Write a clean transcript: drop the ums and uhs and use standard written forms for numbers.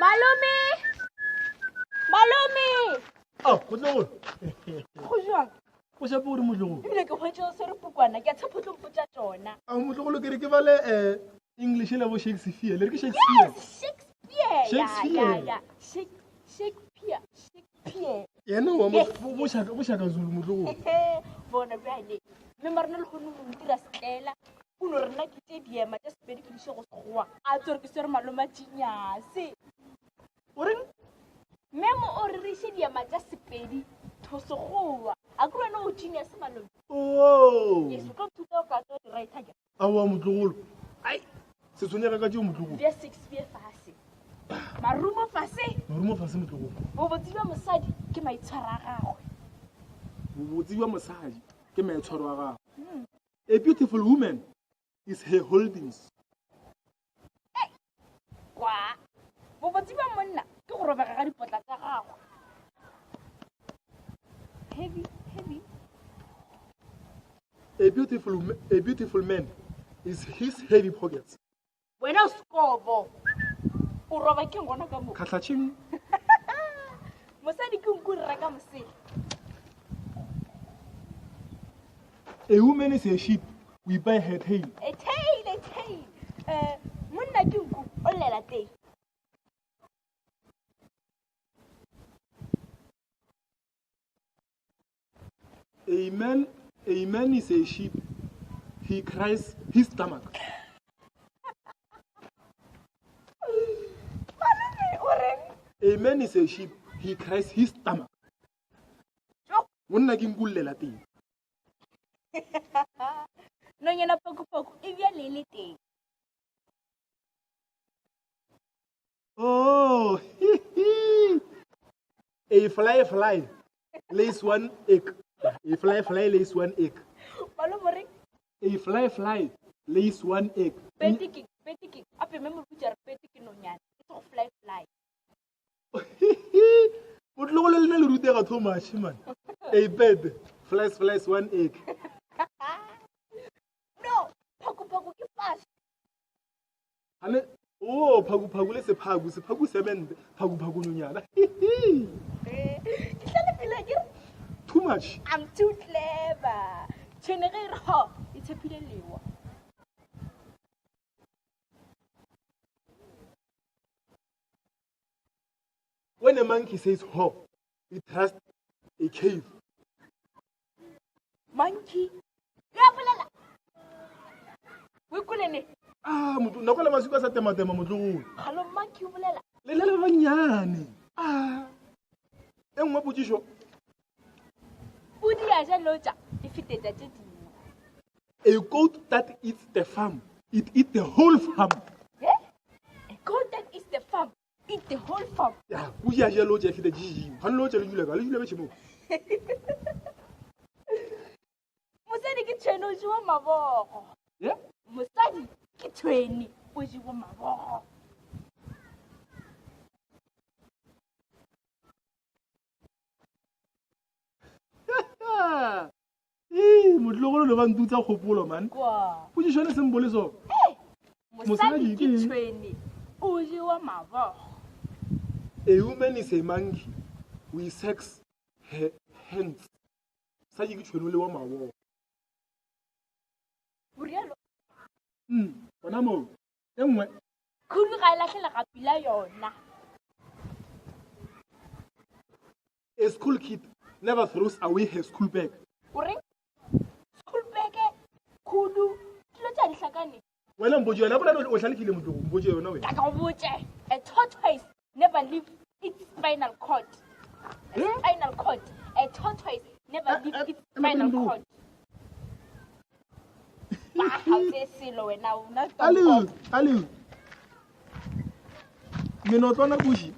Malome! Malome! Ah, Motlogolo. Go jwang? Go shape o re Motlogolo. Ebile ke hwetše se re pukwana ke a tshepo tlo mpotša tsona. Ah, Motlogolo ke re ke bale English le bo Shakespeare. Le re ke Shakespeare. Yes, Shakespeare. Shakespeare. Yeah. Shakespeare. Yena wa bo shaka Zulu Motlogolo. Bona bjale. Mme mara le go no ntira setlela. O no rena ke tse diema tša sepedi ke di go sekgowa. A tsore ke se re maloma tšinyase. O reng? Memo o re riše diema tša sepedi to sekgowa. A ke wena o tšinyase malome. Oh. Yes, o tlo nthuta o ka tlo di right again. Awa Motlogolo. Ai. Se tshwenyega ka tšeo Motlogolo. Dia 6 feet fase. Marumo fase. Marumo fase Motlogolo. Bo botsi ba mosadi ke maitshwaro a gagwe. Botsi ba mosadi ke maitshwaro a gagwe. A beautiful woman is her holdings. Kwa. Bo botsi ba monna ke go robega ga dipotla tsa gagwe. Heavy. A beautiful man is his heavy pockets. Wena skobo. O roba ke ngwana ka mo. Khatlaching. Mosadi ke nku re ka mosedi. A woman is a sheep. We buy her tail. A tail. Monna ke nku o lela tail. A man is a sheep. He cries his stomach. A man is a sheep. He cries his stomach. Monna ke nku lela teng. No nyana poko e bia le teng. Oh. A fly lays one egg. A fly lays one egg. Malomore. A fly lays one egg. Petiking. Ape memo butcher petiking no nyana. It's all fly. Motlogolo le le rutega too much man. A bird flies one egg. No, phaku ke fast. Ane phaku le sephaku seven phaku nonyana. Too much. I'm too clever. Chenegere ho, it's a pilelewa. When a monkey says ho, it has a cave. Monkey? Gabolela. Wekulene. Ah, nako le masuka sa tema Motlogolo. Hello monkey bolela. Le banyane. Ah. Engwe putisho. Pudi a ja loja, e fiteta tse dingwe. A goat that eats the farm, it eats the whole farm. A goat that eats the farm, eat the whole farm. Yeah, puja ja loja e fiteta jiji. Han loja le jule be chimo. Mosadi ke tshwene o jewa mabogo. Yeah? Mosadi ke tshwene o jewa mabogo. Motlogolo le ba ntutsa kgopolo man. Kwa. Pujišone sembole so. Mosadi ke tshwene o jewa mabogo. A woman is a monkey. We sex her hands. Sadi ke tshwene le wa mabogo. Burialo. Bona mo. Engwe. Khulu ga ilahlela kapila yona. A school kid never throws away her school bag. Ore? School bag khulu kilo tsa dihlakane. Wena mboje yona bona o hlalekile motho mboje yona wena. Ka go botse. A tortoise never leaves its spinal cord. Spinal cord. A tortoise never leaves its spinal cord. Aliu. Minotlwana bushi.